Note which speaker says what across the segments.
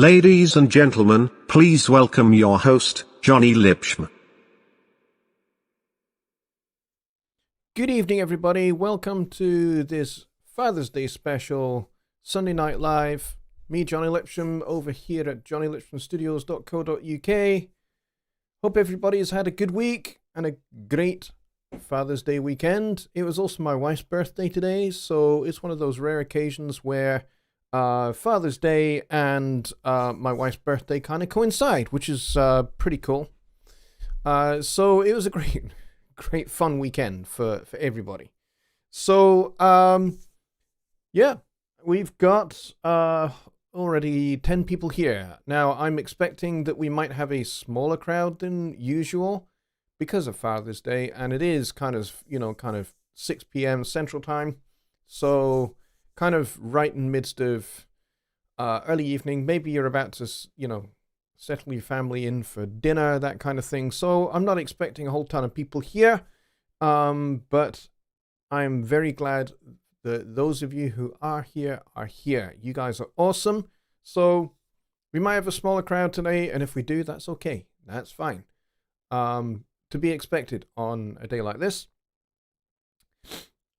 Speaker 1: Ladies and gentlemen, please welcome your host, Jonny Lipsham.
Speaker 2: Good evening, everybody. Welcome to this Father's Day special, Sunday Night Live. Me, Jonny Lipsham, over here at jonnylipshamstudios.co.uk. Hope everybody's had a good week and a great Father's Day weekend. It was also my wife's birthday today, so it's one of those rare occasions where Father's Day and my wife's birthday kind of coincide, which is pretty cool. So it was a great fun weekend for everybody. So yeah, we've got already 10 people here. Now I'm expecting that we might have a smaller crowd than usual because of Father's Day, and it is kind of 6 p.m. Central Time, so kind of right in the midst of early evening. Maybe you're about to, settle your family in for dinner, that kind of thing. So I'm not expecting a whole ton of people here, but I'm very glad that those of you who are here are here. You guys are awesome. So we might have a smaller crowd today, and if we do, that's okay. That's fine. To be expected on a day like this.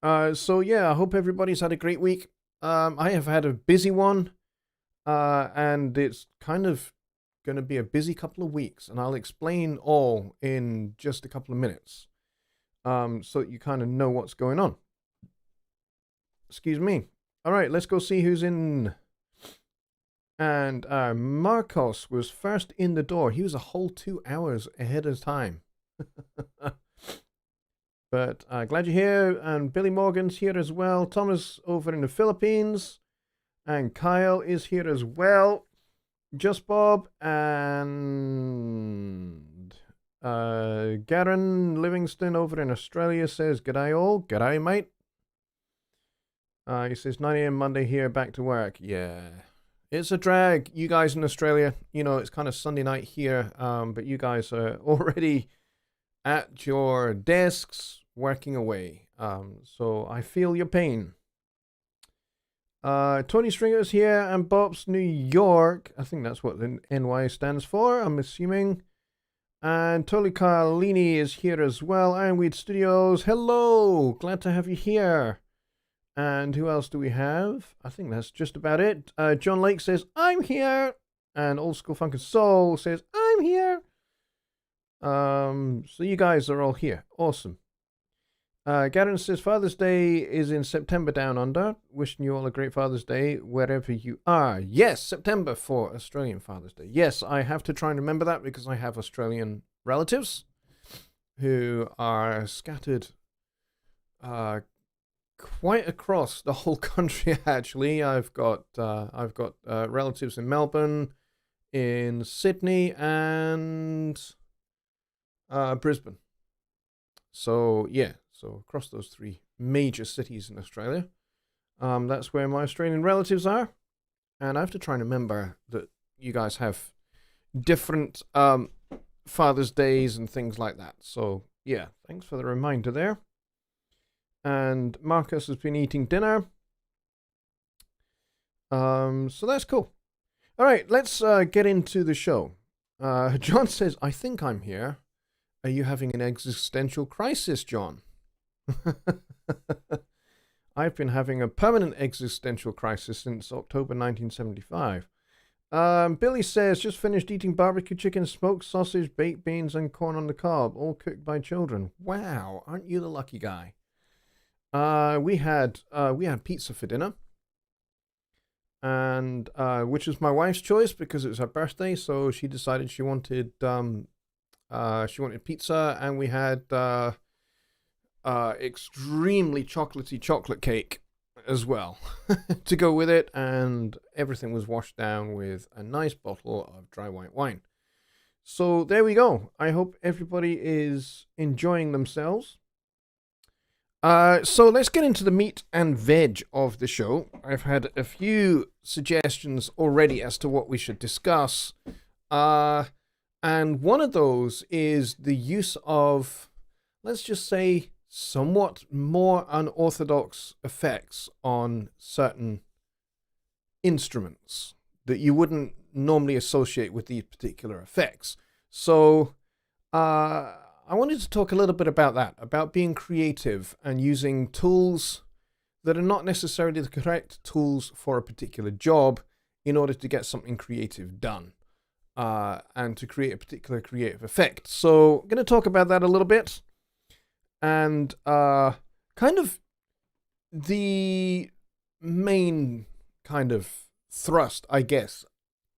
Speaker 2: So yeah, I hope everybody's had a great week. I have had a busy one, and it's kind of going to be a busy couple of weeks, and I'll explain all in just a couple of minutes, so that you kind of know what's going on. Excuse me. All right, let's go see who's in. And Marcos was first in the door. He was a whole 2 hours ahead of time. But glad you're here, and Billy Morgan's here as well. Thomas over in the Philippines, and Kyle is here as well. Just Bob and Garen Livingston over in Australia says, "G'day all." G'day, mate. He says 9 a.m. Monday here, back to work. Yeah, it's a drag. You guys in Australia, it's kind of Sunday night here, but you guys are already at your desks working away, so I feel your pain. Tony Stringer's here, and Bob's New York. I think that's what the NY stands for, I'm assuming. And Toli Carlini is here as well. Ironweed Studios, hello, glad to have you here. And who else do we have? I think that's just about it. John Lake says, I'm here. And Old School Funk and Soul says, I'm here. So you guys are all here. Awesome. Garen says, Father's Day is in September down under. Wishing you all a great Father's Day wherever you are. Yes, September for Australian Father's Day. Yes, I have to try and remember that because I have Australian relatives who are scattered quite across the whole country, actually. I've got relatives in Melbourne, in Sydney, and Brisbane. So yeah, so across those three major cities in Australia, that's where my Australian relatives are, and I have to try and remember that you guys have different Father's Days and things like that. So yeah, thanks for the reminder there. And Marcus has been eating dinner, so that's cool. All right, let's get into the show. John says, I think I'm here. Are you having an existential crisis, John? I've been having a permanent existential crisis since October 1975. Billy says, just finished eating barbecue chicken, smoked sausage, baked beans, and corn on the cob, all cooked by children. Wow, aren't you the lucky guy? We had pizza for dinner, and which was my wife's choice because it was her birthday, so she decided she wanted pizza, and we had extremely chocolatey chocolate cake as well to go with it, and everything was washed down with a nice bottle of dry white wine. So there we go. I hope everybody is enjoying themselves. So let's get into the meat and veg of the show. I've had a few suggestions already as to what we should discuss. And one of those is the use of, let's just say, somewhat more unorthodox effects on certain instruments that you wouldn't normally associate with these particular effects. So I wanted to talk a little bit about that, about being creative and using tools that are not necessarily the correct tools for a particular job in order to get something creative done and to create a particular creative effect. So I'm going to talk about that a little bit and kind of the main kind of thrust, I guess,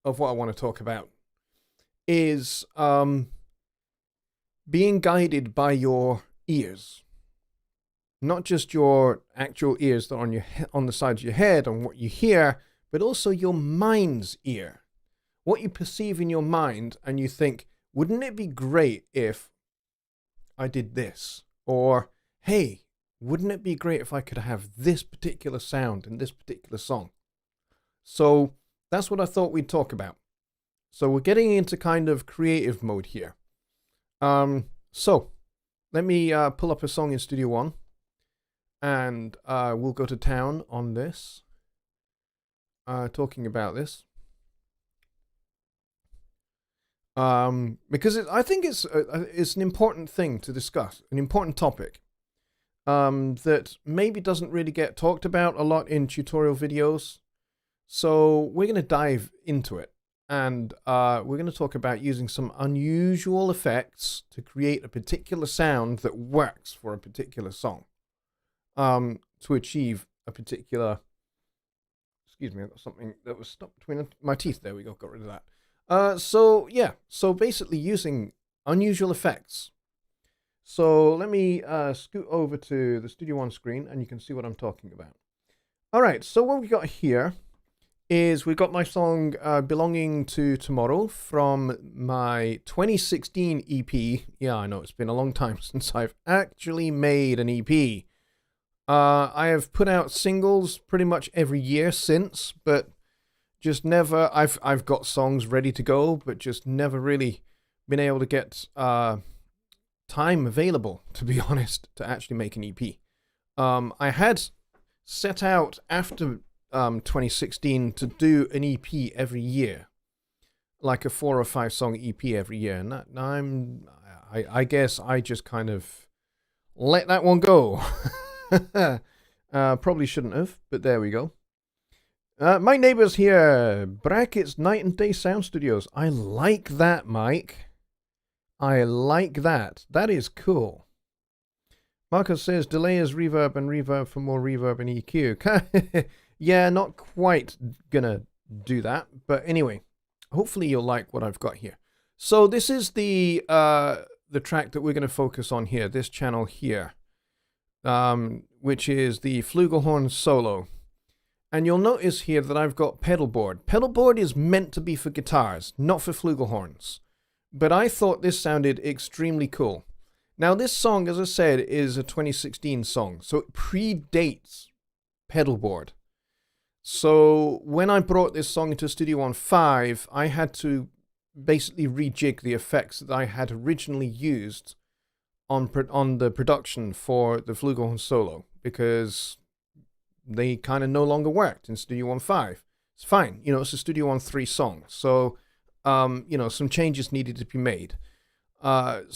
Speaker 2: of what I want to talk about is being guided by your ears. Not just your actual ears that are on the sides of your head on what you hear, but also your mind's ear. What you perceive in your mind and you think, wouldn't it be great if I did this? Or, hey, wouldn't it be great if I could have this particular sound in this particular song? So that's what I thought we'd talk about. So we're getting into kind of creative mode here. So let me pull up a song in Studio One. And we'll go to town on this, talking about this. Because I think it's an important thing to discuss, an important topic that maybe doesn't really get talked about a lot in tutorial videos. So we're going to dive into it. And we're going to talk about using some unusual effects to create a particular sound that works for a particular song. To achieve a particular, excuse me, I've got something that was stuck between my teeth. There we go, got rid of that. So basically using unusual effects. So let me scoot over to the Studio One screen and you can see what I'm talking about. All right, so what we got here is we got my song Belonging to Tomorrow from my 2016 EP. Yeah, I know it's been a long time since I've actually made an EP. I have put out singles pretty much every year since, but just never, I've got songs ready to go, but just never really been able to get time available, to be honest, to actually make an EP. I had set out after 2016 to do an EP every year, like a 4 or 5 song EP every year, and I guess I just kind of let that one go. Probably shouldn't have, but there we go. My neighbors here, brackets Night and Day Sound Studios. I like that, Mike. I like that. That is cool. Marcus says delay is reverb and reverb for more reverb and EQ. Yeah, not quite gonna do that, but anyway, hopefully you'll like what I've got here. So this is the track that we're going to focus on here, this channel here. Which is the Flugelhorn Solo. And you'll notice here that I've got pedal board. Pedal board is meant to be for guitars, not for flugelhorns. But I thought this sounded extremely cool. Now this song, as I said, is a 2016 song, so it predates pedal board. So when I brought this song into Studio One 5, I had to basically rejig the effects that I had originally used on the production for the Flugelhorn Solo, because they kind of no longer worked in Studio One 5. It's fine, you know, it's a Studio One 3 song, so you know, some changes needed to be made. But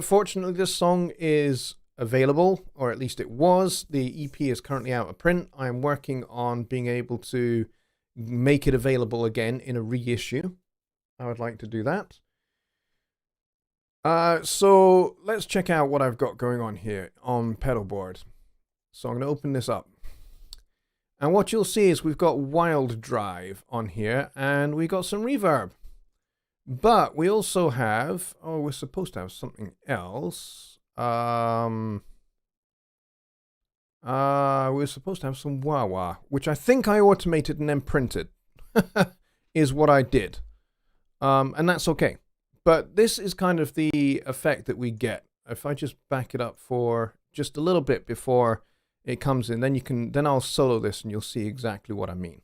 Speaker 2: fortunately this song is available, or at least it was. The EP is currently out of print. I am working on being able to make it available again in a reissue. I would like to do that. So let's check out what I've got going on here on pedal board. So I'm going to open this up. And what you'll see is we've got Wild Drive on here, and we got some reverb. But we also have, oh, we're supposed to have something else. We're supposed to have some wah-wah, which I think I automated and then printed, is what I did. And that's okay. But this is kind of the effect that we get. If I just back it up for just a little bit before it comes in, then I'll solo this and you'll see exactly what I mean.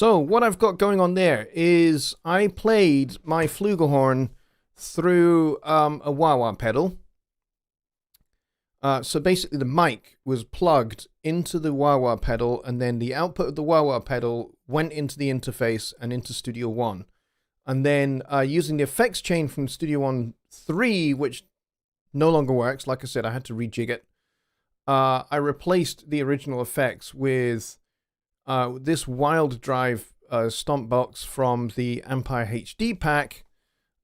Speaker 2: So what I've got going on there is I played my flugelhorn through a wah-wah pedal. So basically the mic was plugged into the wah-wah pedal, and then the output of the wah-wah pedal went into the interface and into Studio One. And then using the effects chain from Studio One 3, which no longer works, like I said, I had to rejig it. I replaced the original effects with this Wild Drive stomp box from the Empire HD pack,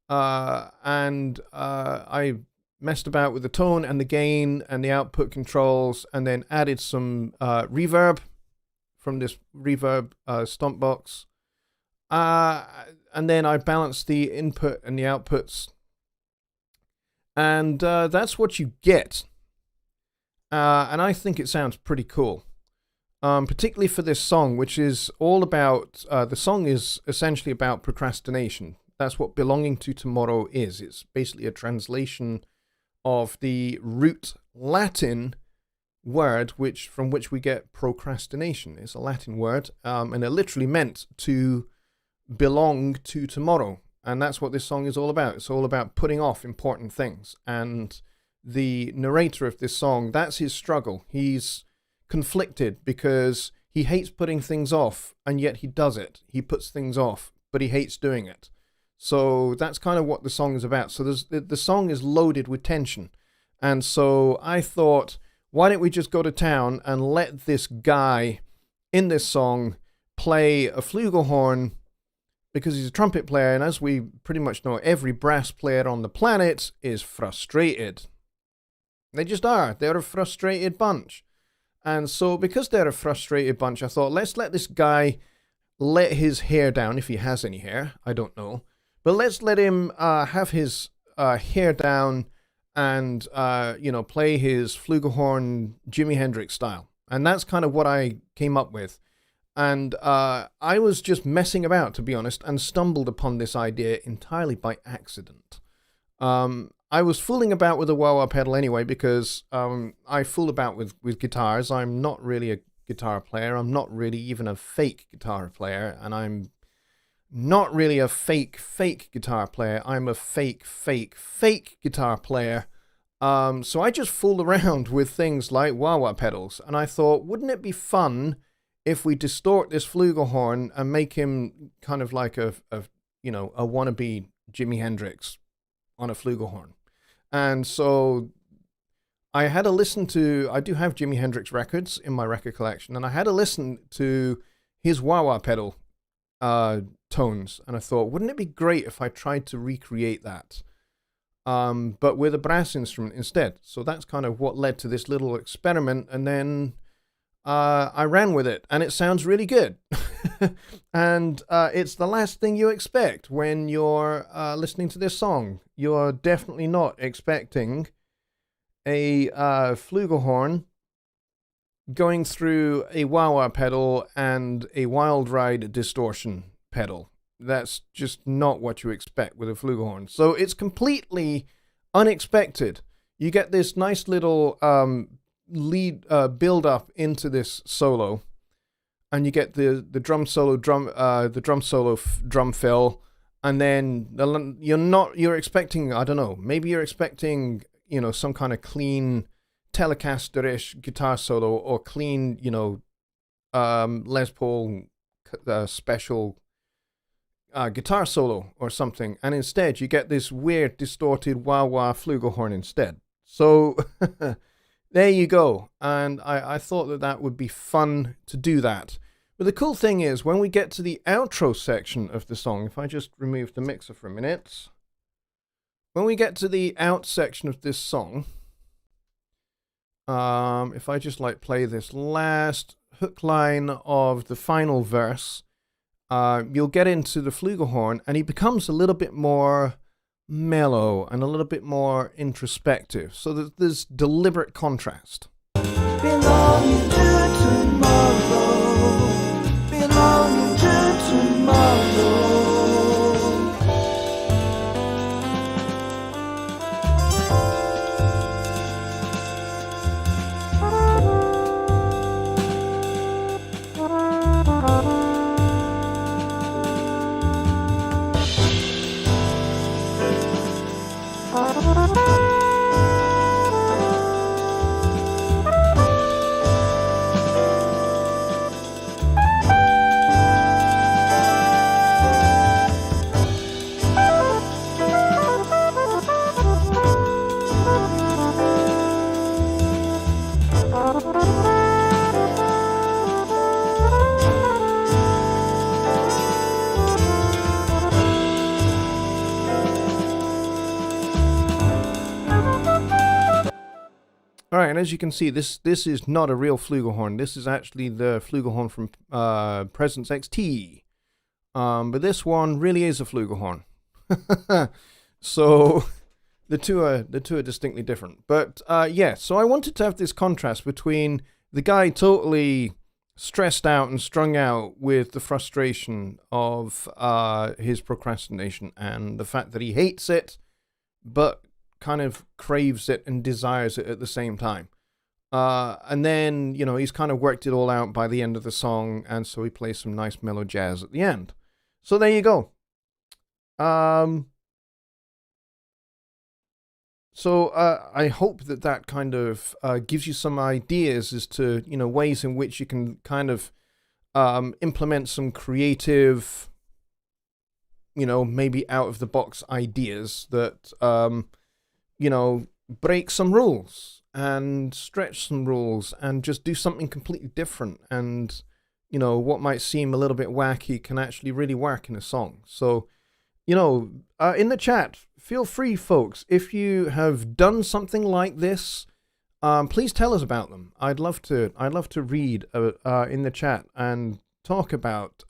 Speaker 2: and I messed about with the tone and the gain and the output controls, and then added some reverb from this reverb stomp box, and then I balanced the input and the outputs, and that's what you get. And I think it sounds pretty cool. Particularly for this song, which is all about, the song is essentially about procrastination. That's what Belonging to Tomorrow is. It's basically a translation of the root Latin word from which we get procrastination. It's a Latin word, and it literally meant to belong to tomorrow. And that's what this song is all about. It's all about putting off important things. And the narrator of this song, that's his struggle. He's conflicted because he hates putting things off, and yet he does it. He puts things off, but he hates doing it. So that's kind of what the song is about. So the song is loaded with tension. And so I thought, why don't we just go to town and let this guy in this song play a flugelhorn, because he's a trumpet player, and as we pretty much know, every brass player on the planet is frustrated. They just are. They're a frustrated bunch. And so because they're a frustrated bunch, I thought, let's let this guy let his hair down, if he has any hair. I don't know. But let's let him have his hair down and, play his flugelhorn Jimi Hendrix style. And that's kind of what I came up with. And I was just messing about, to be honest, and stumbled upon this idea entirely by accident. I was fooling about with a wah-wah pedal anyway, because I fool about with guitars. I'm not really a guitar player. I'm not really even a fake guitar player. And I'm not really a fake guitar player. I'm a fake guitar player. So I just fooled around with things like wah-wah pedals. And I thought, wouldn't it be fun if we distort this flugelhorn and make him kind of like a wannabe Jimi Hendrix on a flugelhorn? And so I had a listen to, I do have Jimi Hendrix records in my record collection, and I had a listen to his wah-wah pedal tones, and I thought, wouldn't it be great if I tried to recreate that, but with a brass instrument instead? So that's kind of what led to this little experiment, and then I ran with it, and it sounds really good. And it's the last thing you expect when you're listening to this song. You're definitely not expecting a flugelhorn going through a wah-wah pedal and a wild ride distortion pedal. That's just not what you expect with a flugelhorn. So it's completely unexpected. You get this nice little lead build up into this solo, and you get the drum solo drum fill, and then you're expecting, I don't know, maybe you're expecting, some kind of clean Telecaster-ish guitar solo, or clean, Les Paul special guitar solo or something, and instead you get this weird distorted wah-wah flugelhorn instead. So there you go. And I thought that would be fun to do that. But the cool thing is, when we get to the outro section of the song, if I just remove the mixer for a minute, when we get to the out section of this song, if I just play this last hook line of the final verse, you'll get into the flugelhorn, and he becomes a little bit more mellow and a little bit more introspective. So there's deliberate contrast. Belonging to tomorrow, belonging to tomorrow. All right, and as you can see, this is not a real flugelhorn. This is actually the flugelhorn from Presence XT. But this one really is a flugelhorn. So the two are distinctly different. But yeah, so I wanted to have this contrast between the guy totally stressed out and strung out with the frustration of his procrastination and the fact that he hates it, but kind of craves it and desires it at the same time. And then, he's kind of worked it all out by the end of the song, and so he plays some nice mellow jazz at the end. So there you go. So I hope that kind of gives you some ideas as to, ways in which you can kind of implement some creative, maybe out of the box ideas that, break some rules and stretch some rules and just do something completely different. And, what might seem a little bit wacky can actually really work in a song. So, in the chat, feel free, folks, if you have done something like this, please tell us about them. I'd love to read in the chat and talk about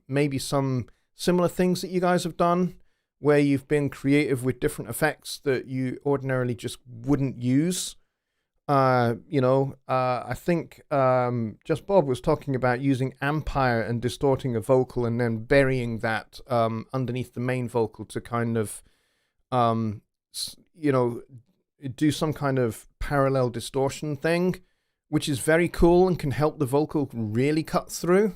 Speaker 2: maybe some similar things that you guys have done, where you've been creative with different effects that you ordinarily just wouldn't use. I think Just Bob was talking about using Ampire and distorting a vocal and then burying that underneath the main vocal to kind of, do some kind of parallel distortion thing, which is very cool and can help the vocal really cut through.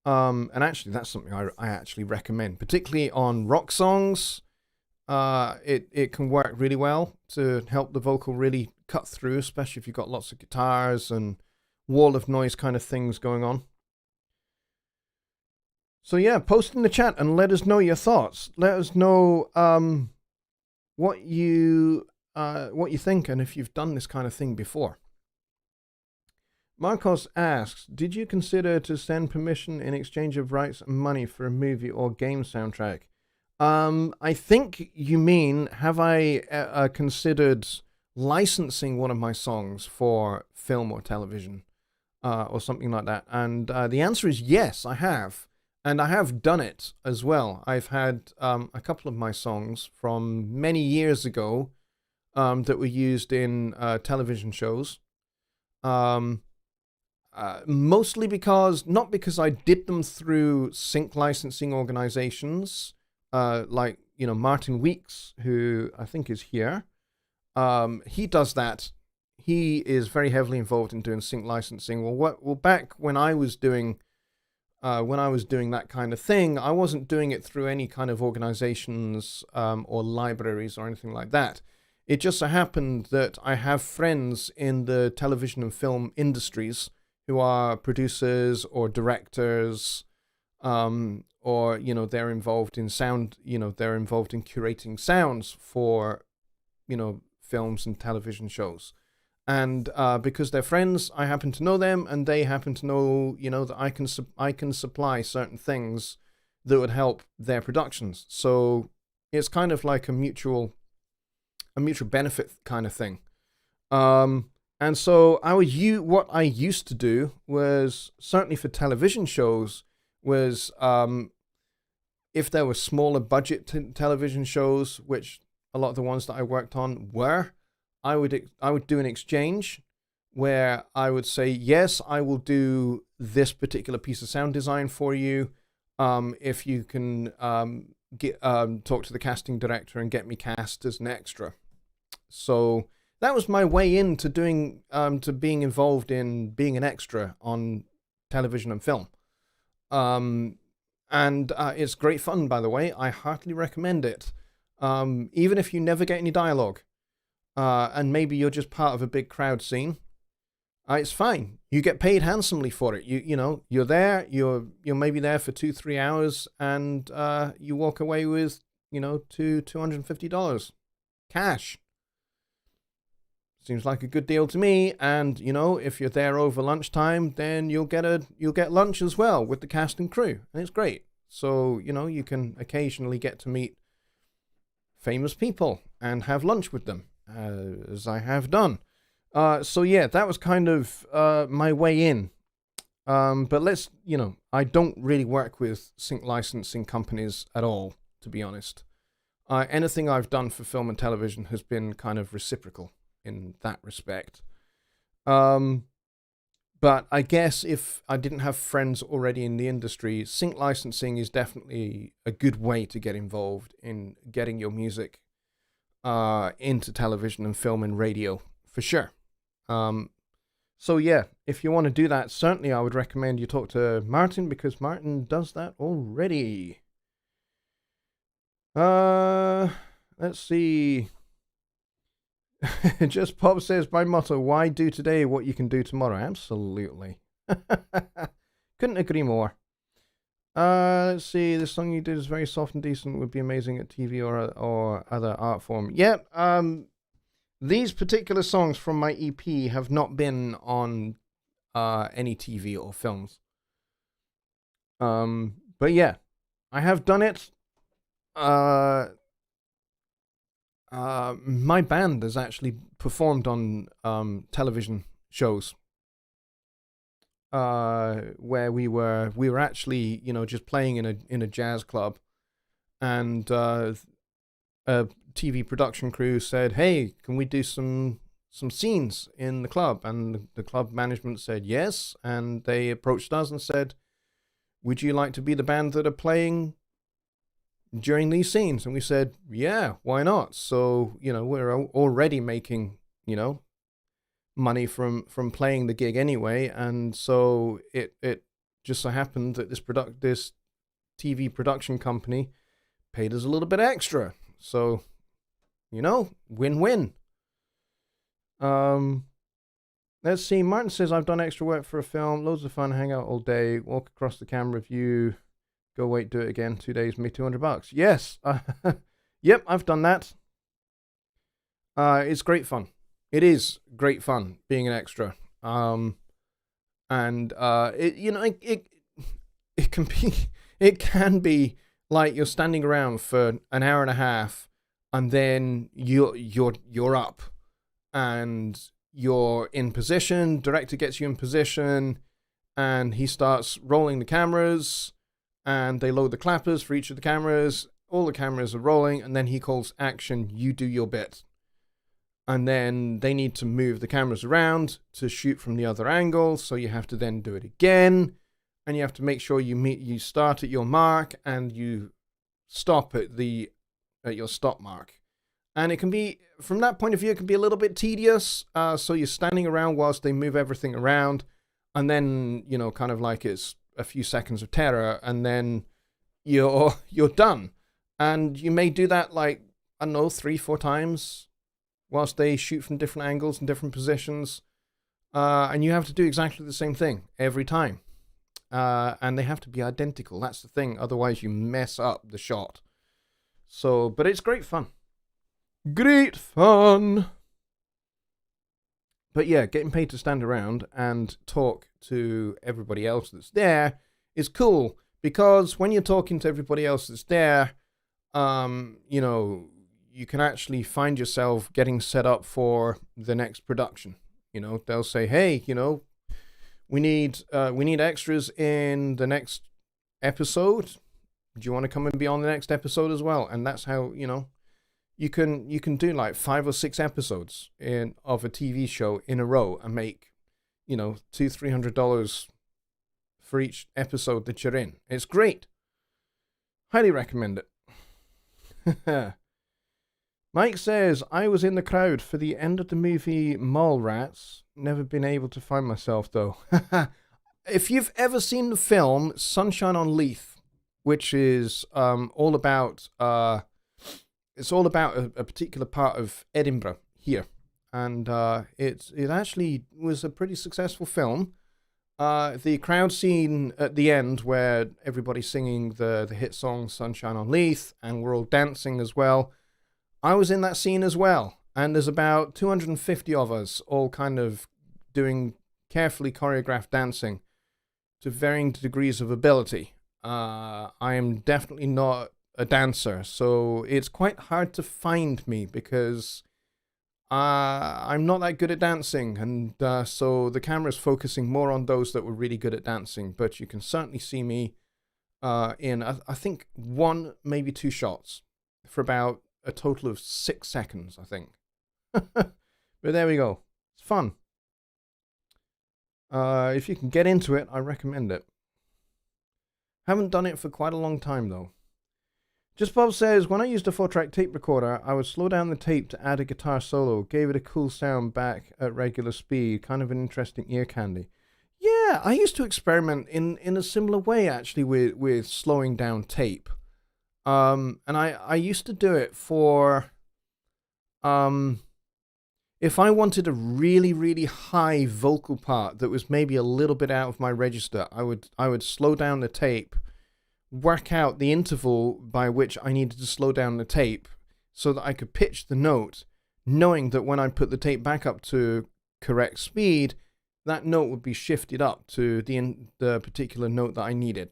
Speaker 2: And actually, that's something I actually recommend, particularly on rock songs. It can work really well to help the vocal really cut through, especially if you've got lots of guitars and wall of noise kind of things going on. So yeah, post in the chat and let us know your thoughts. Let us know what you think and if you've done this kind of thing before. Marcos asks, did you consider to send permission in exchange of rights and money for a movie or game soundtrack? I think you mean, have I considered licensing one of my songs for film or television or something like that? And the answer is yes, I have. And I have done it as well. I've had a couple of my songs from many years ago that were used in television shows. Mostly not because I did them through sync licensing organizations, like, Martin Weeks, who I think is here. He does that. He is very heavily involved in doing sync licensing. Well, back when I was doing that kind of thing, I wasn't doing it through any kind of organizations or libraries or anything like that. It just so happened that I have friends in the television and film industries who are producers or directors, or, they're involved in sound, they're involved in curating sounds for, films and television shows. And because they're friends, I happen to know them, and they happen to know, that I can supply certain things that would help their productions. So it's kind of like a mutual benefit kind of thing. And so what I used to do was, certainly for television shows, was if there were smaller budget television shows, which a lot of the ones that I worked on were, I would do an exchange where I would say, yes, I will do this particular piece of sound design for you, if you can talk to the casting director and get me cast as an extra. So that was my way into doing to being involved in being an extra on television and film. And it's great fun, by the way. I heartily recommend it. Even if you never get any dialogue, and maybe you're just part of a big crowd scene, it's fine. You get paid handsomely for it. You're there. You're maybe there for 2-3 hours, and you walk away with $250 cash. Seems like a good deal to me. And if you're there over lunchtime, then you'll get lunch as well with the cast and crew, and it's great. So you can occasionally get to meet famous people and have lunch with them, as I have done. So yeah, that was kind of my way in. But let's, I don't really work with sync licensing companies at all, to be honest. Anything I've done for film and television has been kind of reciprocal in that respect. But I guess if I didn't have friends already in the industry, sync licensing is definitely a good way to get involved in getting your music into television and film and radio, for sure. So yeah, if you want to do that, certainly I would recommend you talk to Martin, because Martin does that already. Let's see. Just Pop says, my motto, why do today what you can do tomorrow? Absolutely. Couldn't agree more. Let's see, the song you did is very soft and decent, would be amazing at TV or other art form. Yep, these particular songs from my EP have not been on any TV or films. But yeah, I have done it. My band has actually performed on television shows where we were actually, just playing in a jazz club, and a TV production crew said, "Hey, can we do some scenes in the club?" And the club management said yes, and they approached us and said, "Would you like to be the band that are playing during these scenes?" And we said, yeah, why not? So, we're already making, money from playing the gig anyway. And so it just so happened that this TV production company paid us a little bit extra. So, win-win. Let's see. Martin says, I've done extra work for a film. Loads of fun. Hang out all day. Walk across the camera view. Go wait, do it again. 2 days, me $200. Yes. Yep, I've done that. It's great fun. It is great fun being an extra. And it can be like you're standing around for an hour and a half, and then you're up and you're in position. Director gets you in position, and he starts rolling the cameras, and they load the clappers for each of the cameras. All the cameras are rolling, and then he calls action. You do your bit. And then they need to move the cameras around to shoot from the other angle, so you have to then do it again, and you have to make sure you start at your mark and you stop at your stop mark. And it can be, from that point of view, it can be a little bit tedious. So you're standing around whilst they move everything around, and then, kind of like it's a few seconds of terror, and then you're done. And you may do that, like, I don't know, 3-4 times whilst they shoot from different angles and different positions. And you have to do exactly the same thing every time. And they have to be identical. That's the thing. Otherwise, you mess up the shot. So, but it's great fun. Great fun. But yeah, getting paid to stand around and talk to everybody else that's there is cool, because when you're talking to everybody else that's there, you can actually find yourself getting set up for the next production. They'll say, hey, we need extras in the next episode. Do you want to come and be on the next episode as well? And that's how, you can do like 5 or 6 episodes of a TV show in a row and make, $200-300 for each episode that you're in. It's great. Highly recommend it. Mike says, I was in the crowd for the end of the movie Mallrats. Never been able to find myself, though. If you've ever seen the film Sunshine on Leith, which is all about a particular part of Edinburgh here, and it actually was a pretty successful film. The crowd scene at the end, where everybody's singing the hit song Sunshine on Leith, and we're all dancing as well. I was in that scene as well, and there's about 250 of us all kind of doing carefully choreographed dancing to varying degrees of ability. I am definitely not a dancer, so it's quite hard to find me, because I'm not that good at dancing, and so the camera's focusing more on those that were really good at dancing, but you can certainly see me in, I think, 1, maybe 2 shots for about a total of 6 seconds, I think. But there we go. It's fun. If you can get into it, I recommend it. Haven't done it for quite a long time, though. Just Bob says, when I used a 4-track tape recorder, I would slow down the tape to add a guitar solo. Gave it a cool sound back at regular speed. Kind of an interesting ear candy. Yeah, I used to experiment in a similar way, actually, with slowing down tape. And I used to do it for... if I wanted a really, really high vocal part that was maybe a little bit out of my register, I would slow down the tape, work out the interval by which I needed to slow down the tape so that I could pitch the note, knowing that when I put the tape back up to correct speed, that note would be shifted up to the particular note that I needed,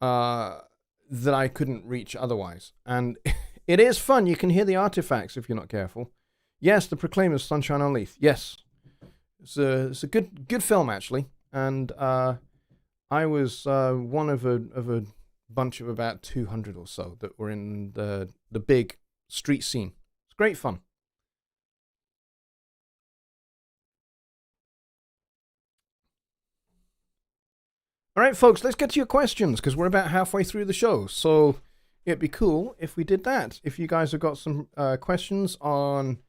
Speaker 2: that I couldn't reach otherwise. And it is fun. You can hear the artifacts if you're not careful. Yes, The Proclaimers, Sunshine on Leith. Yes. It's a good film, actually. And I was one of a bunch of about 200 or so that were in the big street scene. It's great fun. All right, folks, let's get to your questions because we're about halfway through the show. So it'd be cool if we did that. If you guys have got some questions on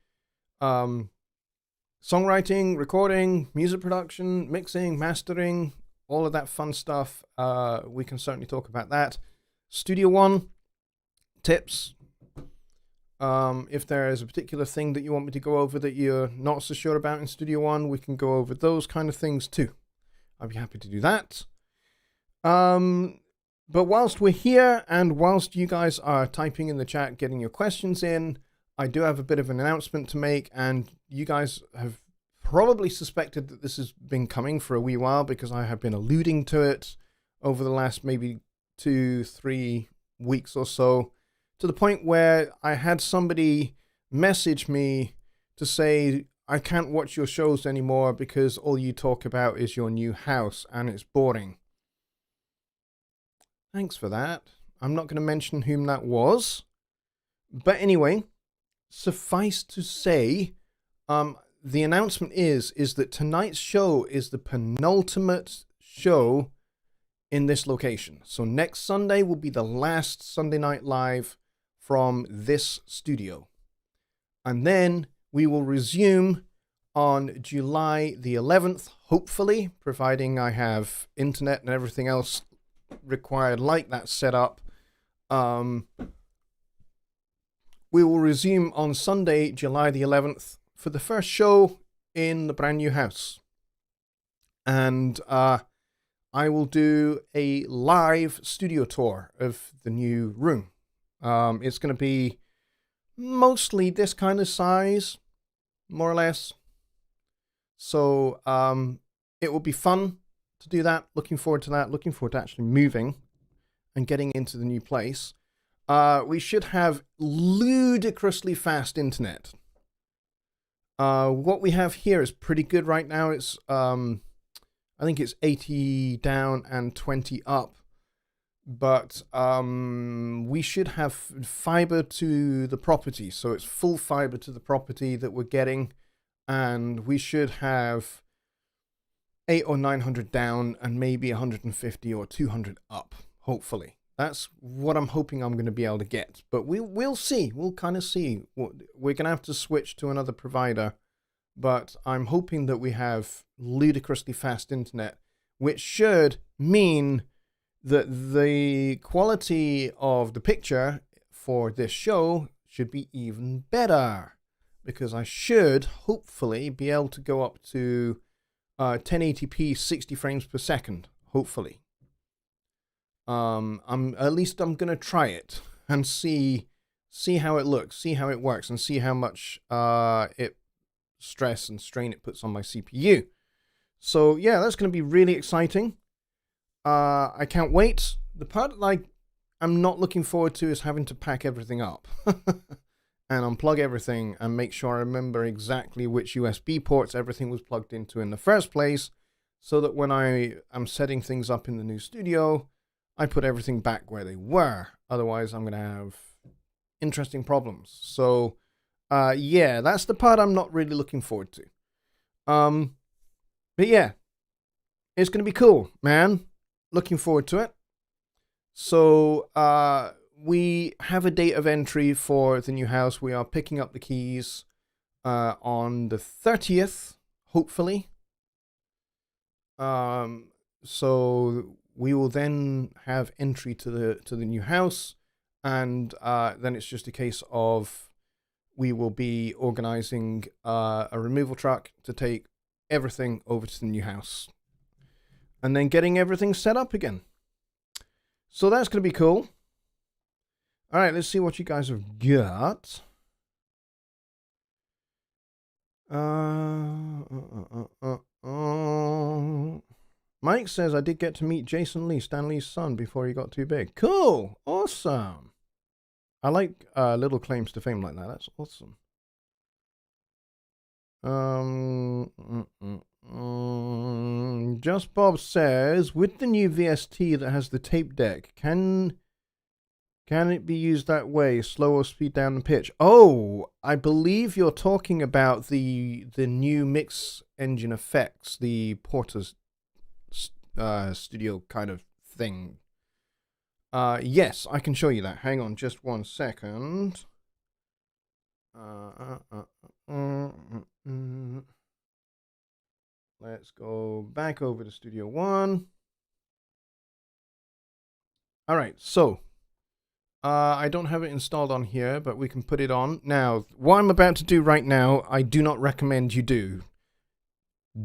Speaker 2: songwriting, recording, music production, mixing, mastering, all of that fun stuff, we can certainly talk about that. Studio One tips. If there is a particular thing that you want me to go over that you're not so sure about in Studio One, we can go over those kind of things too. I'd be happy to do that. But whilst we're here and whilst you guys are typing in the chat, getting your questions in, I do have a bit of an announcement to make, and you guys have probably suspected that this has been coming for a wee while because I have been alluding to it over the last maybe 2-3 weeks or so, to the point where I had somebody message me to say, I can't watch your shows anymore because all you talk about is your new house and it's boring. Thanks for that. I'm not going to mention whom that was. But anyway, suffice to say, the announcement is that tonight's show is the penultimate show in this location. So next Sunday will be the last Sunday Night Live from this studio. And then we will resume on July the 11th, hopefully, providing I have internet and everything else required like that set up. We will resume on Sunday, July the 11th for the first show in the brand new house. And I will do a live studio tour of the new room. It's going to be mostly this kind of size, more or less. So it will be fun to do that. Looking forward to that. Looking forward to actually moving and getting into the new place. We should have ludicrously fast internet. What we have here is pretty good right now. It's I think it's 80 down and 20 up. But we should have fiber to the property. So it's full fiber to the property that we're getting. And we should have 800 or 900 down and maybe 150 or 200 up, hopefully. That's what I'm hoping I'm going to be able to get. But we'll see. We'll kind of see. We're going to have to switch to another provider. But I'm hoping that we have ludicrously fast internet, which should mean that the quality of the picture for this show should be even better. Because I should hopefully be able to go up to 1080p 60 frames per second, hopefully. I'm going to try it and see how it looks, see how it works, and see how much stress and strain it puts on my CPU. So yeah, that's going to be really exciting. I can't wait. The part I'm not looking forward to is having to pack everything up and unplug everything and make sure I remember exactly which USB ports everything was plugged into in the first place, so that when I am setting things up in the new studio, I put everything back where they were. Otherwise, I'm going to have interesting problems. So, yeah, that's the part I'm not really looking forward to. But yeah, it's going to be cool, man. Looking forward to it. So, we have a date of entry for the new house. We are picking up the keys on the 30th, hopefully. So we will then have entry to the new house, and then it's just a case of we will be organizing a removal truck to take everything over to the new house, and then getting everything set up again. So that's going to be cool. All right, let's see what you guys have got. Mike says, I did get to meet Jason Lee, Stan Lee's son, before he got too big. Cool. Awesome. I like little claims to fame like that. That's awesome. Just Bob says, with the new VST that has the tape deck, can it be used that way? Slow or speed down the pitch? Oh, I believe you're talking about the new mix engine effects, the Porter's studio kind of thing. Yes, I can show you that. Hang on just 1 second. Let's go back over to Studio One. All right, so I don't have it installed on here, but we can put it on. Now, what I'm about to do right now, I do not recommend you do.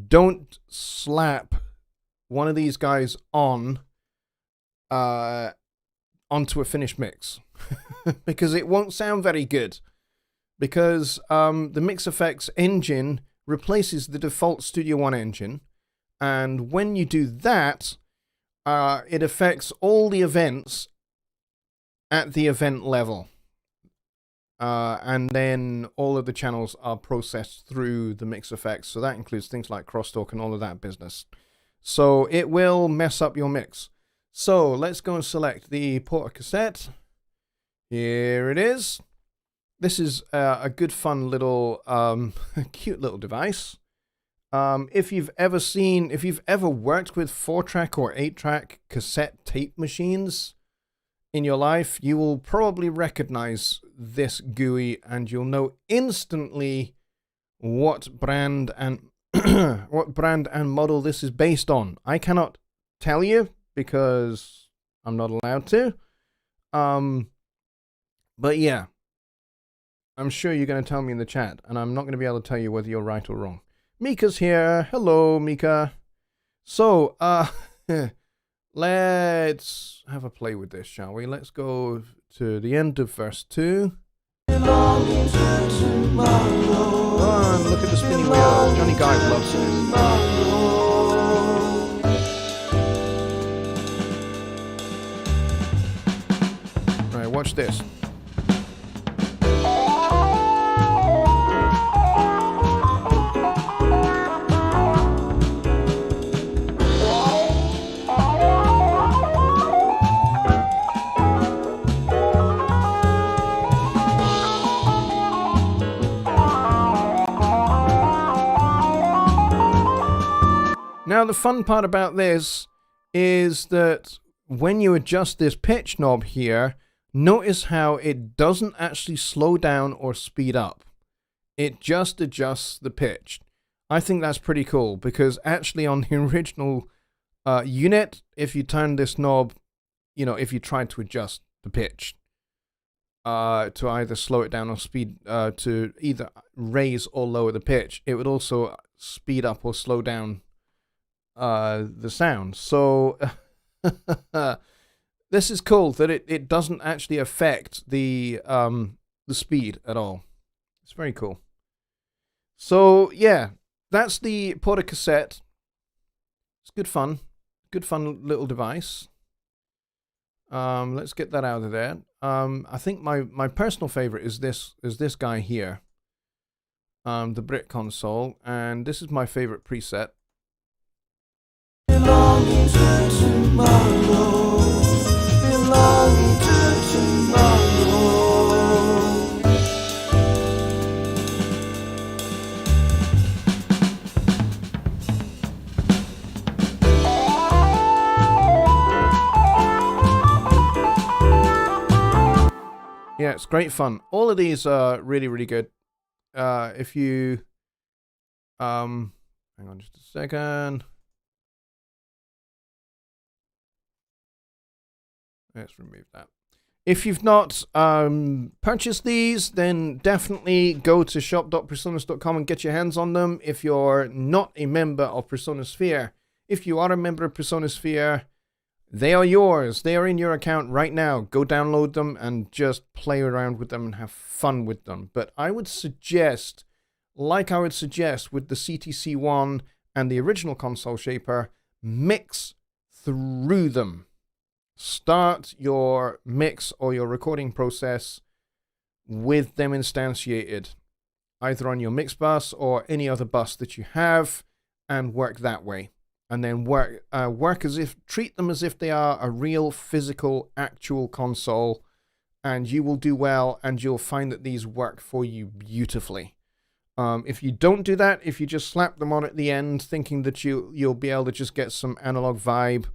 Speaker 2: Don't slap one of these guys onto a finished mix because it won't sound very good, because the Mix Effects engine replaces the default Studio One engine, and when you do that, it affects all the events at the event level, and then all of the channels are processed through the Mix Effects, so that includes things like crosstalk and all of that business. So it will mess up your mix. So let's go and select the Porter cassette. Here it is. This is a good fun little, cute little device. If you've ever worked with 4-track or 8-track cassette tape machines in your life, you will probably recognize this GUI, and you'll know instantly what brand and model this is based on. I cannot tell you because I'm not allowed to. But yeah, I'm sure you're going to tell me in the chat, and I'm not going to be able to tell you whether you're right or wrong. Mika's here. Hello, Mika. So, let's have a play with this, shall we? Let's go to the end of verse 2. Oh, and look at the spinny wheels. Johnny Guy loves this. Right, watch this. Now, the fun part about this is that when you adjust this pitch knob here, notice how it doesn't actually slow down or speed up. It just adjusts the pitch. I think that's pretty cool, because actually on the original unit, if you turn this knob, if you tried to adjust the pitch to either slow it down or speed, to either raise or lower the pitch, it would also speed up or slow down the sound. So this is cool that it doesn't actually affect the speed at all. It's very cool. So yeah, that's the Porter cassette. It's good fun little device. Let's get that out of there. I think my personal favorite is this guy here, the Brit console, and this is my favorite preset. Belonging to tomorrow, belonging to tomorrow. Yeah, it's great fun. All of these are really, really good. If you, hang on just a second. Let's remove that. If you've not purchased these, then definitely go to shop.personas.com and get your hands on them. If you're not a member of Personasphere, if you are a member of Personasphere, they are yours. They are in your account right now. Go download them and just play around with them and have fun with them. But I would suggest, like I would suggest with the CTC1 and the original console shaper, mix through them. Start your mix or your recording process with them instantiated, either on your mix bus or any other bus that you have, and work that way. And then treat them as if they are a real physical, actual console, and you will do well, and you'll find that these work for you beautifully. If you don't do that, if you just slap them on at the end, thinking that you'll be able to just get some analog vibe,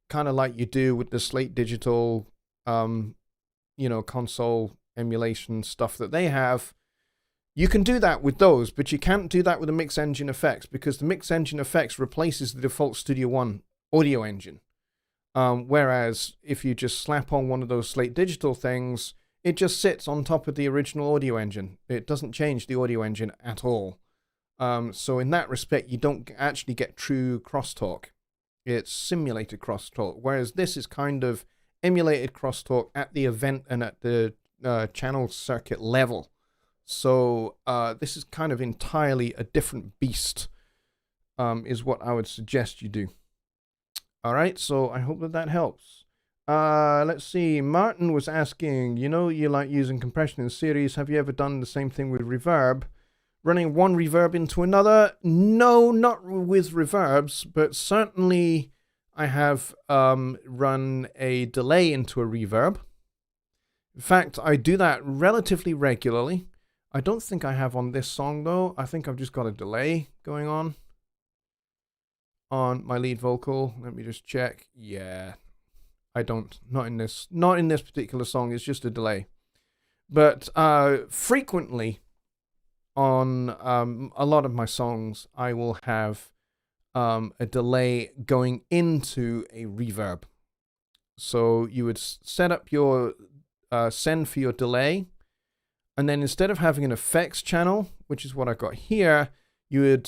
Speaker 2: kind of like you do with the Slate Digital, console emulation stuff that they have. You can do that with those, but you can't do that with the Mix Engine effects, because the Mix Engine effects replaces the default Studio One audio engine. Whereas if you just slap on one of those Slate Digital things, it just sits on top of the original audio engine. It doesn't change the audio engine at all. So in that respect, you don't actually get true crosstalk. It's simulated crosstalk, whereas this is kind of emulated crosstalk at the event and at the channel circuit level. So this is kind of entirely a different beast, is what I would suggest you do. All right, so I hope that helps. Let's see. Martin was asking, you like using compression in series. Have you ever done the same thing with reverb? Running one reverb into another? No, not with reverbs, but certainly I have run a delay into a reverb. In fact, I do that relatively regularly. I don't think I have on this song, though. I think I've just got a delay going on my lead vocal. Let me just check. Yeah, I don't. Not in this particular song. It's just a delay. But frequently on a lot of my songs, I will have a delay going into a reverb. So you would set up your send for your delay. And then instead of having an effects channel, which is what I got here, you would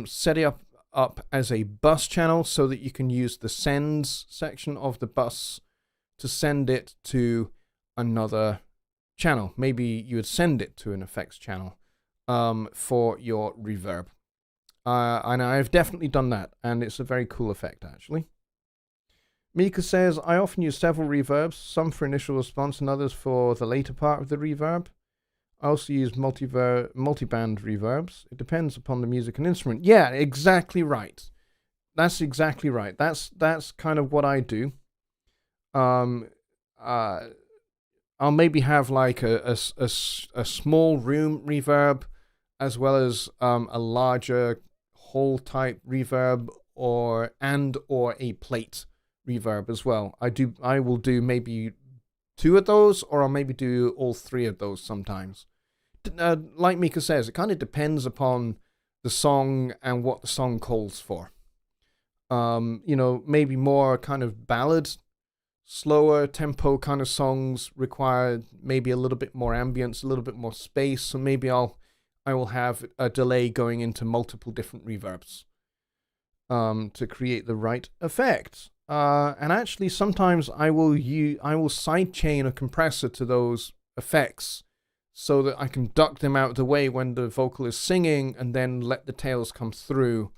Speaker 2: set it up as a bus channel so that you can use the sends section of the bus to send it to another channel. Maybe you would send it to an effects channel for your reverb. And I've definitely done that, and it's a very cool effect, actually. Mika says, I often use several reverbs, some for initial response and others for the later part of the reverb. I also use multi-band reverbs. It depends upon the music and instrument. Yeah, exactly right. That's exactly right. That's kind of what I do. I'll maybe have like a small room reverb, as well as a larger hall type reverb, or a plate reverb as well. I will do maybe 2 of those, or I'll maybe do all 3 of those sometimes. Like Mika says, it kind of depends upon the song and what the song calls for. Maybe more kind of ballad, slower tempo kind of songs require maybe a little bit more ambience, a little bit more space. So maybe I will have a delay going into multiple different reverbs to create the right effect. And actually, sometimes I will sidechain a compressor to those effects so that I can duck them out of the way when the vocal is singing, and then let the tails come through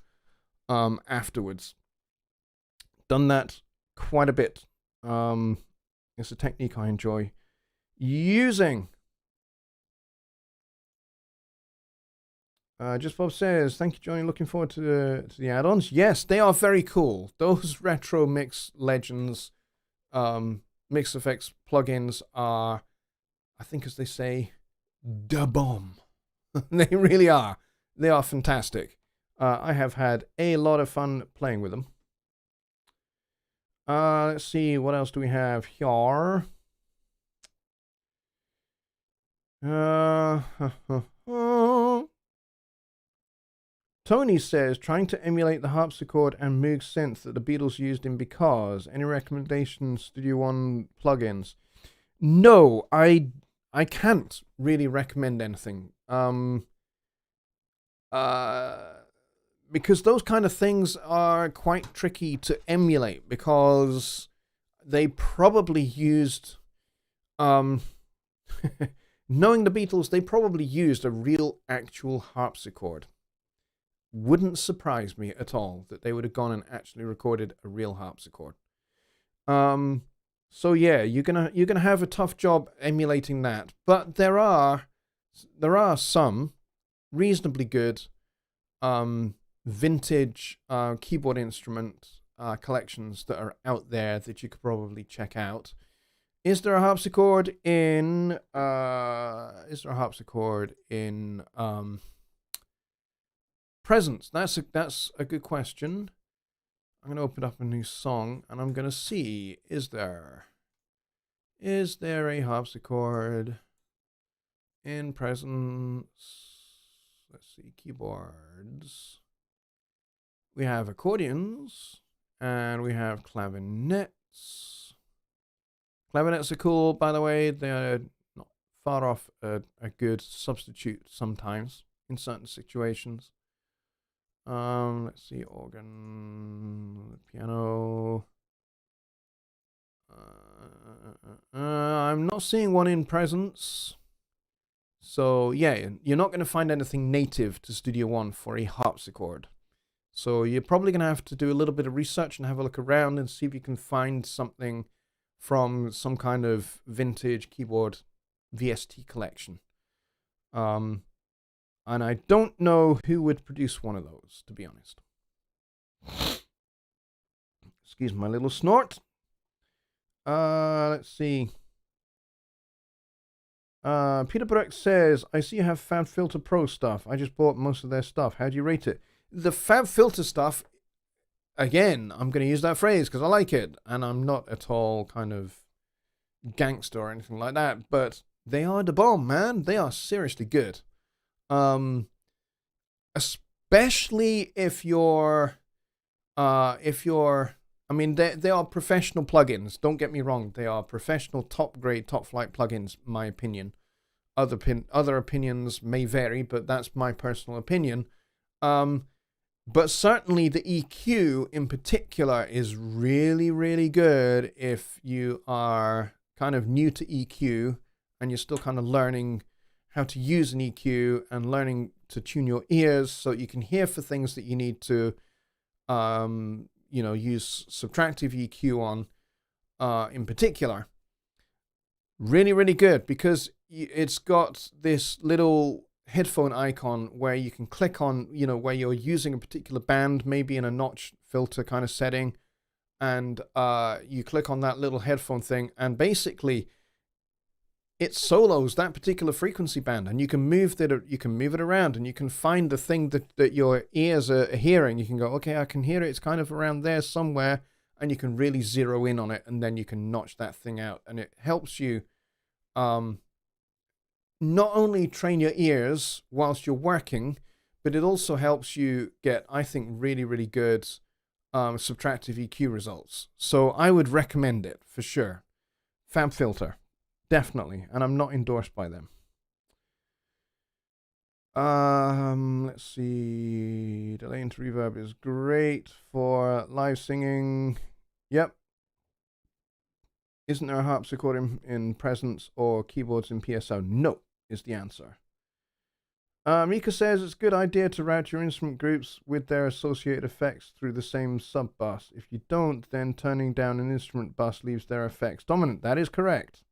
Speaker 2: afterwards. Done that quite a bit. It's a technique I enjoy. using. Just Bob says, thank you, Johnny. Looking forward to the add-ons. Yes, they are very cool. Those retro mix legends, mix effects plugins are, I think, as they say, da bomb. They really are. They are fantastic. I have had a lot of fun playing with them. Let's see, what else do we have here? Tony says, trying to emulate the harpsichord and Moog synth that the Beatles used in Because. Any recommendations, Studio One plugins? No, I can't really recommend anything. Because those kind of things are quite tricky to emulate because they probably used, knowing the Beatles, they probably used a real actual harpsichord. Wouldn't surprise me at all that they would have gone and actually recorded a real harpsichord. So yeah, you're gonna have a tough job emulating that. But there are some reasonably good vintage keyboard instrument collections that are out there that you could probably check out. Is there a harpsichord in Presence? That's a good question. I'm going to open up a new song and I'm going to see, is there a harpsichord in Presence? Let's see, keyboards. We have accordions and we have clavinets. Clavinets are cool, by the way. They're not far off a good substitute sometimes in certain situations. Let's see, organ, piano. I'm not seeing one in Presence. So yeah, you're not going to find anything native to Studio One for a harpsichord. So you're probably going to have to do a little bit of research and have a look around and see if you can find something from some kind of vintage keyboard VST collection. And I don't know who would produce one of those, to be honest. Excuse my little snort. Let's see. Peter Breck says, I see you have Fab Filter Pro stuff. I just bought most of their stuff. How do you rate it? The Fab Filter stuff, again, I'm going to use that phrase because I like it. And I'm not at all kind of gangster or anything like that. But they are the bomb, man. They are seriously good. Especially if you're, I mean, they are professional plugins. Don't get me wrong. They are professional, top grade, top flight plugins, my opinion. Other opinions may vary, but that's my personal opinion. But certainly the EQ in particular is really, really good if you are kind of new to EQ and you're still kind of learning how to use an EQ and learning to tune your ears so you can hear for things that you need to, use subtractive EQ on, in particular. Really, really good because it's got this little headphone icon where you can click on, where you're using a particular band, maybe in a notch filter kind of setting, and you click on that little headphone thing, and basically it solos that particular frequency band, and you can move it around, and you can find the thing that your ears are hearing. You can go, okay, I can hear it. It's kind of around there somewhere, and you can really zero in on it, and then you can notch that thing out, and it helps you not only train your ears whilst you're working, but it also helps you get, I think, really, really good subtractive EQ results. So I would recommend it for sure. Fab Filter. Definitely, and I'm not endorsed by them. Let's see. Delay into reverb is great for live singing. Yep. Isn't there a harpsichord in Presence or keyboards in PSO? No, is the answer. Mika says it's a good idea to route your instrument groups with their associated effects through the same sub bus. If you don't, then turning down an instrument bus leaves their effects dominant. That is correct.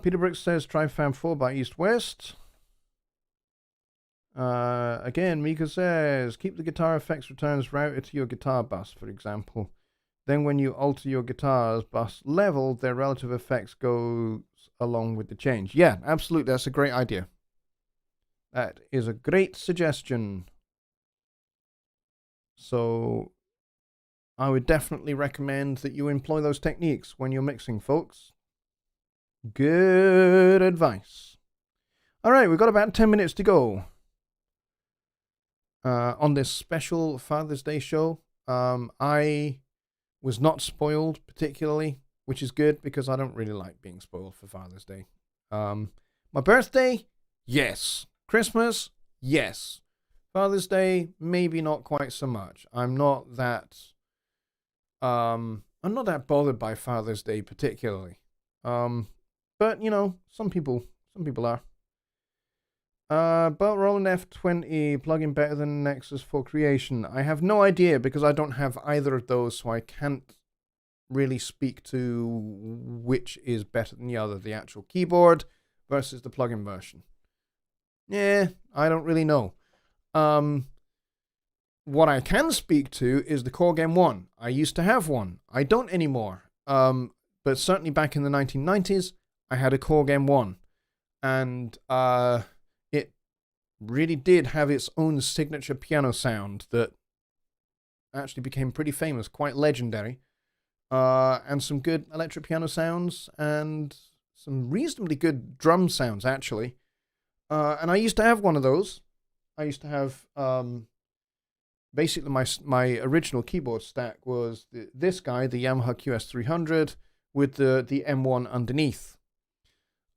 Speaker 2: Peter Brooks says, try Fam 4 by East West. Again, Mika says, keep the guitar effects returns routed to your guitar bus, for example. Then when you alter your guitar's bus level, their relative effects goes along with the change. Yeah, absolutely. That's a great idea. That is a great suggestion. So I would definitely recommend that you employ those techniques when you're mixing, folks. Good advice. All right, we've got about 10 minutes to go on this special Father's Day show. I was not spoiled particularly, which is good because I don't really like being spoiled for Father's Day. My birthday, yes. Christmas, yes. Father's Day, maybe not quite so much. I'm not that bothered by Father's Day particularly. But you know, some people are. But Roland F20 plugin better than Nexus for Creation. I have no idea because I don't have either of those, so I can't really speak to which is better than the other, the actual keyboard versus the plugin version. Yeah, I don't really know. What I can speak to is the Korg M1. I used to have one. I don't anymore. But certainly back in the 1990s, I had a Korg M1. And it really did have its own signature piano sound that actually became pretty famous, quite legendary. And some good electric piano sounds and some reasonably good drum sounds, actually. And I used to have one of those. I used to have... basically, my original keyboard stack was this guy, the Yamaha QS300, with the M1 underneath.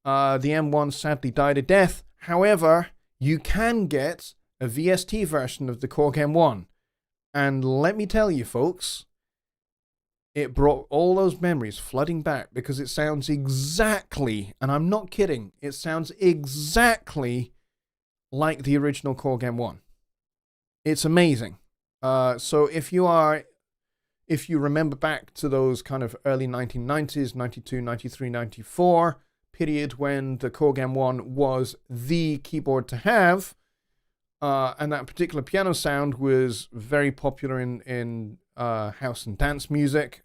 Speaker 2: The M1 sadly died a death. However, you can get a VST version of the Korg M1. And let me tell you, folks, it brought all those memories flooding back because it sounds exactly, and I'm not kidding, it sounds exactly like the original Korg M1. It's amazing. So if you remember back to those kind of early 1990s, 92, 93, 94 period when the Korg M1 was the keyboard to have, and that particular piano sound was very popular in house and dance music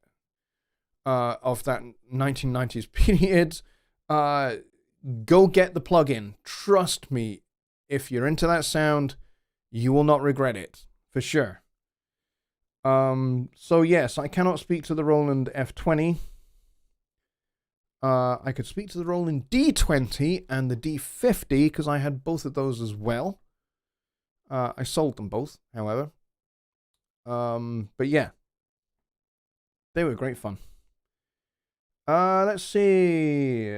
Speaker 2: of that 1990s period, go get the plugin. Trust me, if you're into that sound, you will not regret it, for sure. So yes, I cannot speak to the Roland F20. I could speak to the Roland D20 and the D50 because I had both of those as well. I sold them both, however. But yeah, they were great fun. Let's see.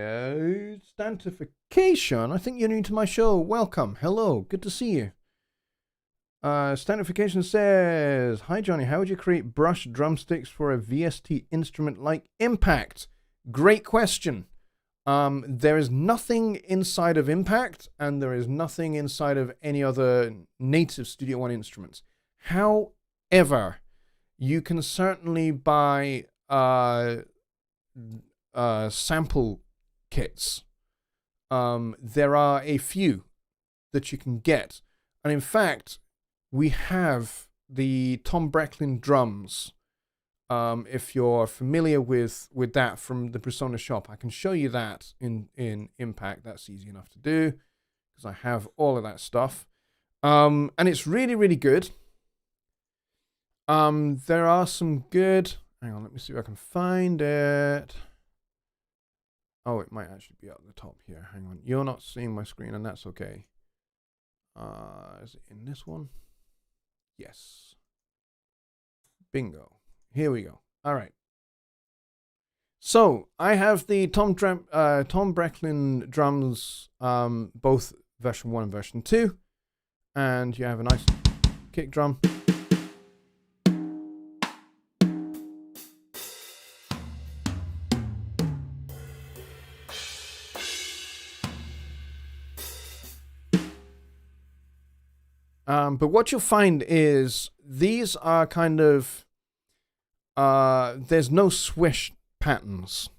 Speaker 2: Stantification. I think you're new to my show. Welcome. Hello. Good to see you. Standification says, hi Johnny, how would you create brush drumsticks for a VST instrument like Impact? Great question. There is nothing inside of Impact, and there is nothing inside of any other native Studio One instruments. However, you can certainly buy sample kits. There are a few that you can get. And in fact, we have the Tom Brecklin drums. If you're familiar with that from the Persona shop, I can show you that in Impact. That's easy enough to do because I have all of that stuff. And it's really, really good. There are some good... Hang on, let me see if I can find it. Oh, it might actually be at the top here. Hang on. You're not seeing my screen, and that's okay. Is it in this one? Yes. Bingo. Here we go. All right. So I have the Tom Brecklin drums, both version 1 and version 2. And you have a nice kick drum. But what you'll find is these are kind of, there's no swish patterns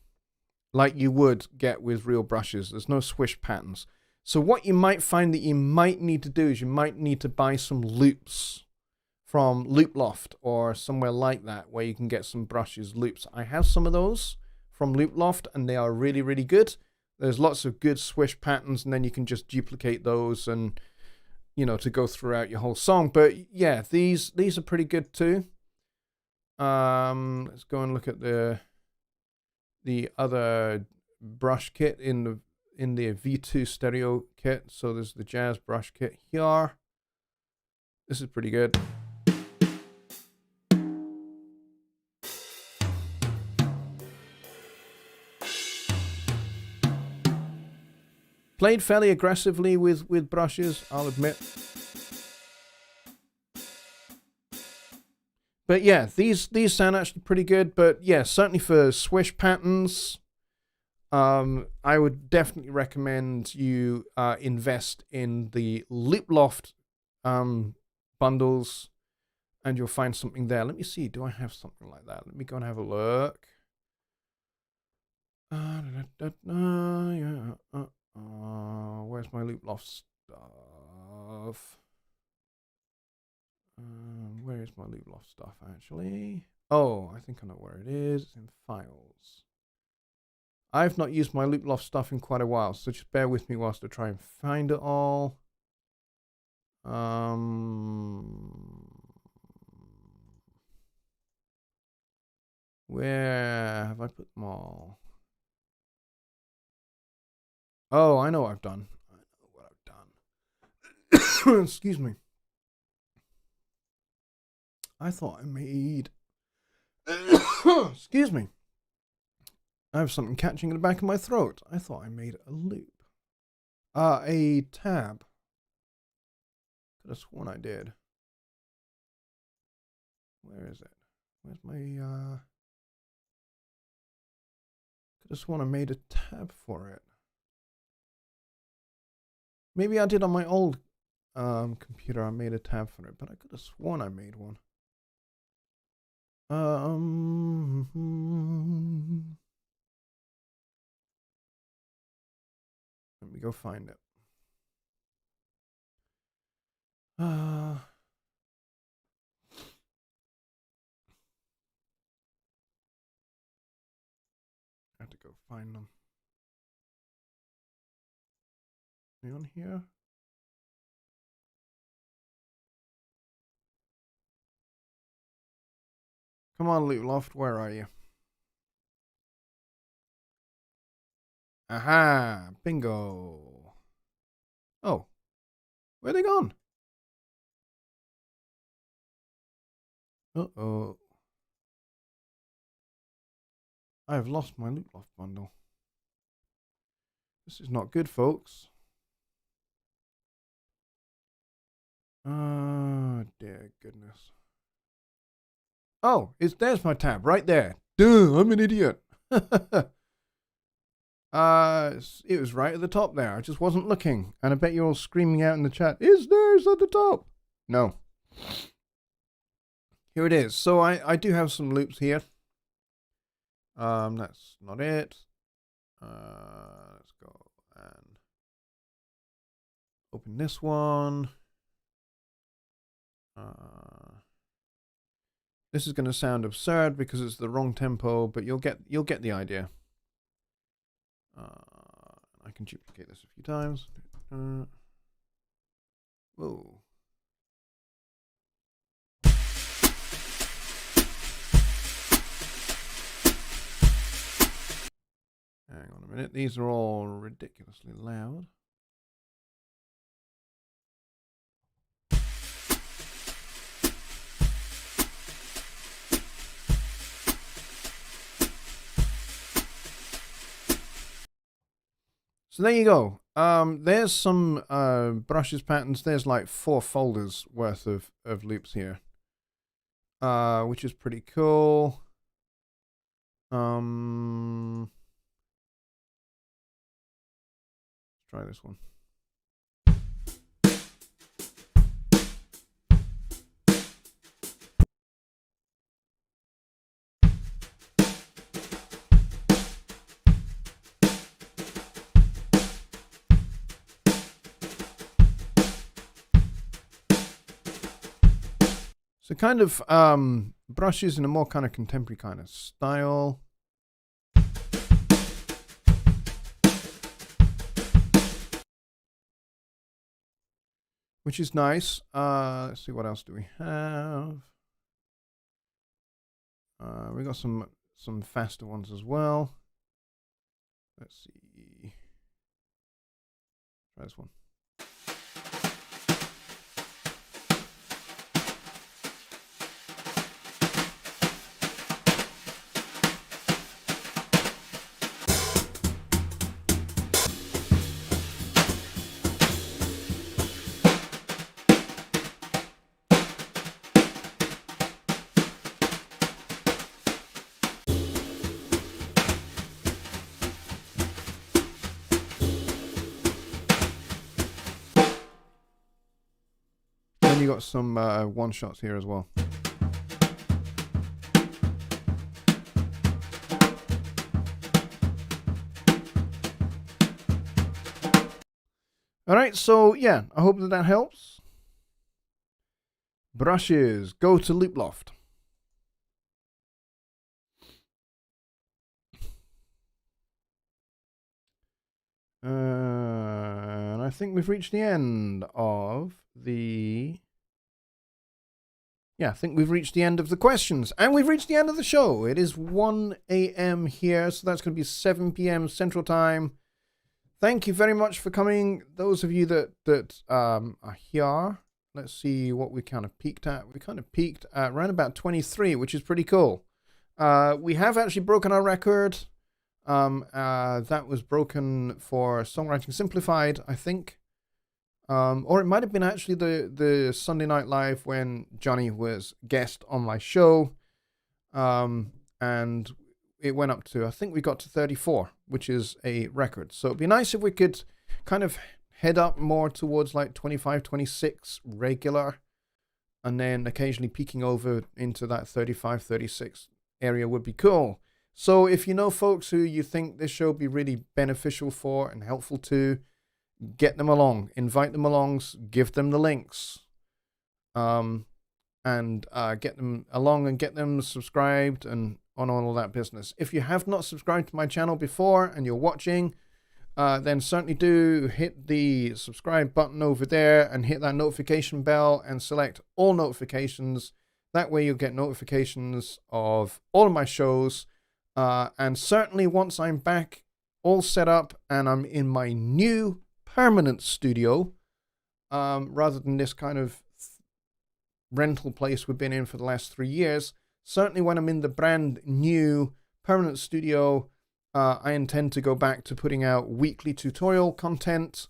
Speaker 2: like you would get with real brushes. There's no swish patterns. So what you might find that you might need to do is you might need to buy some loops from Loop Loft or somewhere like that where you can get some brushes loops. I have some of those from Loop Loft and they are really, really good. There's lots of good swish patterns and then you can just duplicate those and, you know, to go throughout your whole song. But yeah, these are pretty good too. Let's go and look at the other brush kit in the V2 stereo kit. So there's the jazz brush kit here. This is pretty good. Played fairly aggressively with brushes, I'll admit. But yeah, these sound actually pretty good. But yeah, certainly for swish patterns, I would definitely recommend you invest in the Loop Loft bundles, and you'll find something there. Let me see. Do I have something like that? Let me go and have a look. Where's my Loop Loft stuff? Where is my Loop Loft stuff, actually? Oh, I think I know where it is. It's in Files. I've not used my Loop Loft stuff in quite a while, so just bear with me whilst I try and find it all. Where have I put them all? Oh, I know what I've done. I know what I've done. Excuse me. I thought I made... Excuse me. I have something catching in the back of my throat. I thought I made a loop. A tab. Could have sworn I did. Where is it? Where's my... Could have sworn I made a tab for it. Maybe I did on my old computer. I made a tab for it, but I could have sworn I made one. Let me go find it. I have to go find them. Are they on here? Come on, Loot Loft, where are you? Aha! Bingo! Oh. Where they gone? Uh-oh. I have lost my Loot Loft bundle. This is not good, folks. Oh, dear goodness. Oh, there's my tab right there. Duh, I'm an idiot. It was right at the top there. I just wasn't looking. And I bet you're all screaming out in the chat, is theirs at the top? No. Here it is. So I do have some loops here. That's not it. Let's go and open this one. This is going to sound absurd because it's the wrong tempo, but you'll get the idea. I can duplicate this a few times. Whoa. Hang on a minute. These are all ridiculously loud. So there you go. There's some brushes patterns. There's like 4 folders worth of loops here, which is pretty cool. Let's try this one. So kind of brushes in a more kind of contemporary kind of style. Which is nice. Let's see, what else do we have? We got some faster ones as well. Let's see. Try this one. You got some one shots here as well. All right, so yeah, I hope that helps. Brushes, go to Loop Loft. And I think we've reached the end of the... Yeah, I think we've reached the end of the questions. And we've reached the end of the show. It is 1 a.m. here, so that's going to be 7 p.m. Central Time. Thank you very much for coming. Those of you that are here, let's see what we kind of peaked at. We kind of peaked at around about 23, which is pretty cool. We have actually broken our record. That was broken for Songwriting Simplified, I think. Or it might have been actually the Sunday Night Live when Jonny was guest on my show. And it went up to, I think we got to 34, which is a record. So it'd be nice if we could kind of head up more towards like 25, 26 regular, and then occasionally peeking over into that 35, 36 area would be cool. So if you know folks who you think this show would be really beneficial for and helpful to, get them along, invite them along, give them the links, and get them along and get them subscribed and on all of that business. If you have not subscribed to my channel before and you're watching, then certainly do hit the subscribe button over there and hit that notification bell and select all notifications. That way you'll get notifications of all of my shows. And certainly once I'm back all set up and I'm in my new permanent studio, rather than this kind of rental place we've been in for the last 3 years, certainly when I'm in the brand new permanent studio, I intend to go back to putting out weekly tutorial content,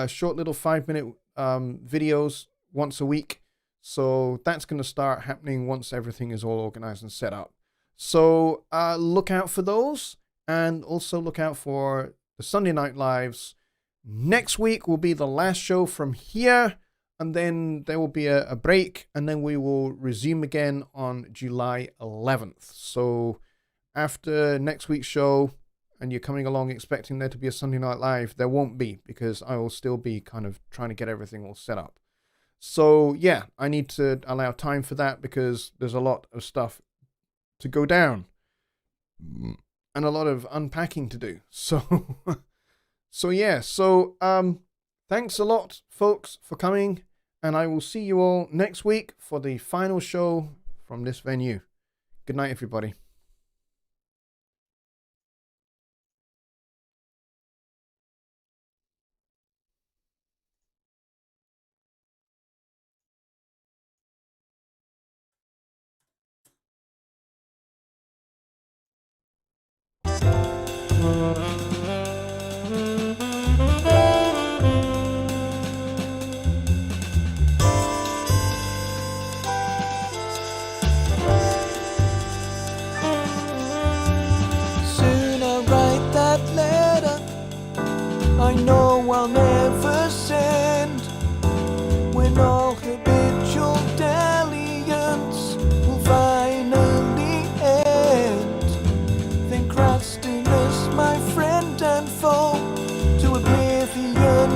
Speaker 2: short little 5-minute videos once a week. So that's going to start happening once everything is all organized and set up. So look out for those, and also look out for the Sunday Night Lives. Next week will be the last show from here, and then there will be a break, and then we will resume again on July 11th. So after next week's show, and you're coming along expecting there to be a Sunday Night Live, there won't be, because I will still be kind of trying to get everything all set up. So yeah, I need to allow time for that, because there's a lot of stuff to go down and a lot of unpacking to do. So so yeah, so thanks a lot folks for coming, and I will see you all next week for the final show from this venue. Good night, everybody.
Speaker 3: I know I'll never send, when all habitual dalliance will finally end. Then crustiness, my friend and foe, to oblivion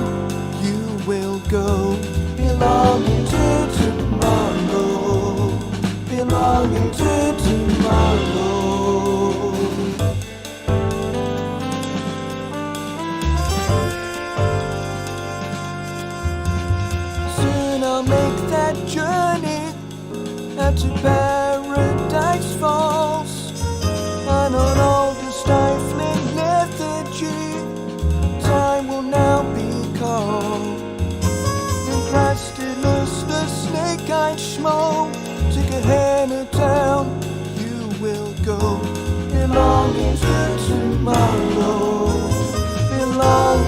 Speaker 3: you will go, belonging to tomorrow. belonging to tomorrow. Soon I'll make that journey out to Paradise Falls. And on all the stifling lethargy, time will now be called. And Christinus, the snake-eyed schmo, to Gehenna town you will go, belonging to tomorrow, belonging